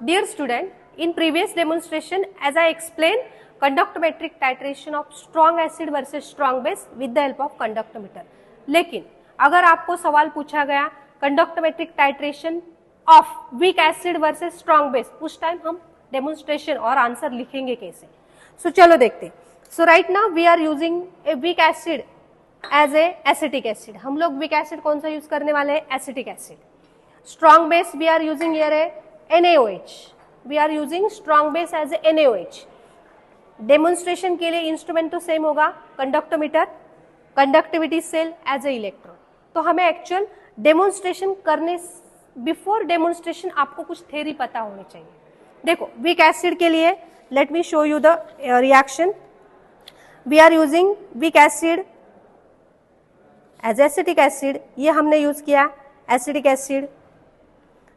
Dear student, in previous demonstration, as I explained, conductometric titration of strong acid versus strong base with the help of conductometer. लेकिन अगर आपको सवाल पूछा गया conductometric titration of weak acid versus strong base, उस time हम demonstration और answer लिखेंगे कैसे? So चलो देखते हैं. So right now we are using a weak acid as a acetic acid. हम लोग weak acid कौन सा यूज करने वाले हैं? Acetic acid. Strong base we are using here a NaOH. We are using strong base as a NaOH. Demonstration के लिए instrument तो सेम होगा, conductometer, conductivity cell as a electrode. तो हमें एक्चुअल डेमोन्स्ट्रेशन करने बिफोर डेमोन्स्ट्रेशन आपको कुछ theory पता होनी चाहिए. देखो वीक एसिड के लिए let me show you the reaction. We are using weak acid as acetic acid, ये हमने यूज किया एसिटिक एसिड.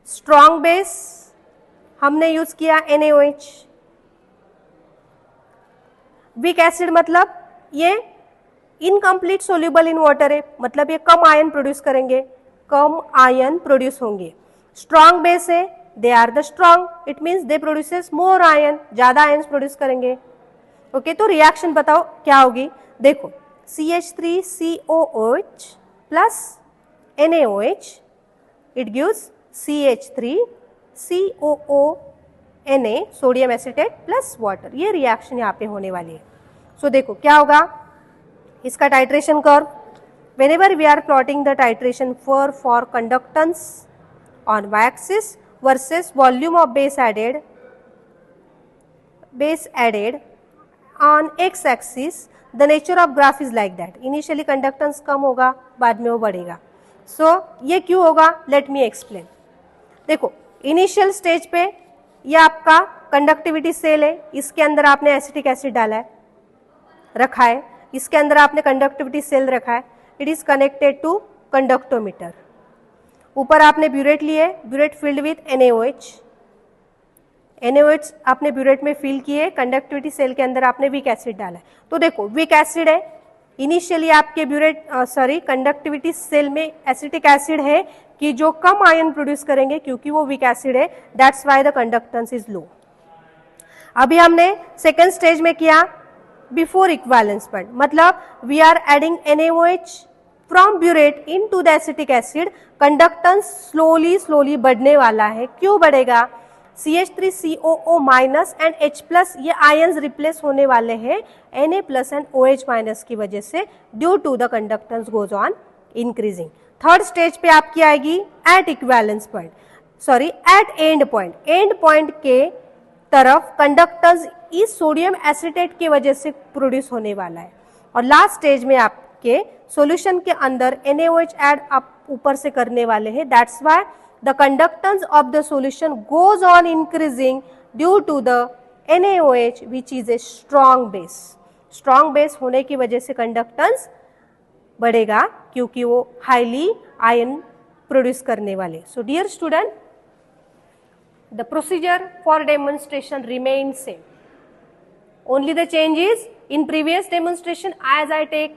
स्ट्रॉन्ग बेस हमने यूज किया NaOH. वीक एसिड मतलब ये इनकम्प्लीट सोल्यूबल इन वाटर है, मतलब ये कम आयन प्रोड्यूस करेंगे, कम आयन प्रोड्यूस होंगे. स्ट्रॉन्ग बेस है, they are the strong, it means they produces more ion, ज्यादा आयन प्रोड्यूस करेंगे. ओके तो रिएक्शन बताओ क्या होगी. देखो CH3COOH plus NaOH, it gives CH3COONA sodium acetate plus water. ये रिएक्शन यहाँ पे होने वाली है. सो देखो क्या होगा इसका titration curve. Whenever we are plotting the titration for conductance on y axis versus volume of base added on x axis, the nature of graph is like that. Initially conductance कम होगा, बाद में वो बढ़ेगा. सो ये क्यों होगा, let me explain. देखो इनिशियल स्टेज पे ये आपका कंडक्टिविटी सेल है, इसके अंदर आपने एसिटिक एसिड डाला है, रखा है, इसके अंदर आपने कंडक्टिविटी सेल रखा है. It is connected to conductometer. ऊपर आपने ब्यूरेट लिए, burette filled with NaOH. NaOH आपने ब्यूरेट में फिल किए, कंडक्टिविटी सेल के अंदर आपने वीक एसिड डाला है. तो देखो वीक एसिड है, इनिशियली आपके ब्यूरेट कंडक्टिविटी सेल में एसिटिक एसिड है कि जो कम आयन प्रोड्यूस करेंगे क्योंकि वो वीक एसिड है, that's why the conductance is low. अभी हमने सेकेंड स्टेज में किया बिफोर इक्विवेलेंस पॉइंट, मतलब we are adding NaOH from burette into the acetic acid. Conductance slowly बढ़ने वाला है. क्यों बढ़ेगा? CH3COO minus and H plus ये आयंस रिप्लेस होने वाले हैं Na plus and OH minus की वजह से, due to the conductance goes on increasing. Third stage पे आपकी आएगी at equivalence point, sorry at end point. End point के तरफ कंडक्टेंस इस सोडियम एसिटेट की वजह से प्रोड्यूस होने वाला है. और लास्ट स्टेज में आपके सॉल्यूशन के अंदर NaOH ऐड आप ऊपर से करने वाले हैं. That's why the conductance of the solution goes on increasing due to the NaOH which is a strong base. strong base होने की वजह से कंडक्टेंस बढ़ेगा क्योंकि वो हाईली आयन प्रोड्यूस करने वाले. So dear student, the procedure for demonstration remains same. Only the change is in previous demonstration as I take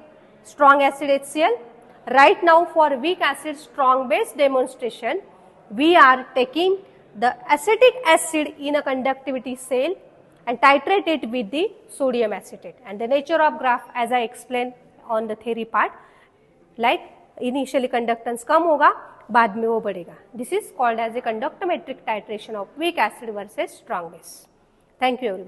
strong acid HCl. Right now for weak acid strong base demonstration, we are taking the acetic acid in a conductivity cell and titrate it with the sodium acetate. And the nature of graph as I explained on the theory part, like initially conductance कम होगा, बाद में वो बढ़ेगा. This is called as a conductometric titration of weak acid versus strong base. Thank you everyone.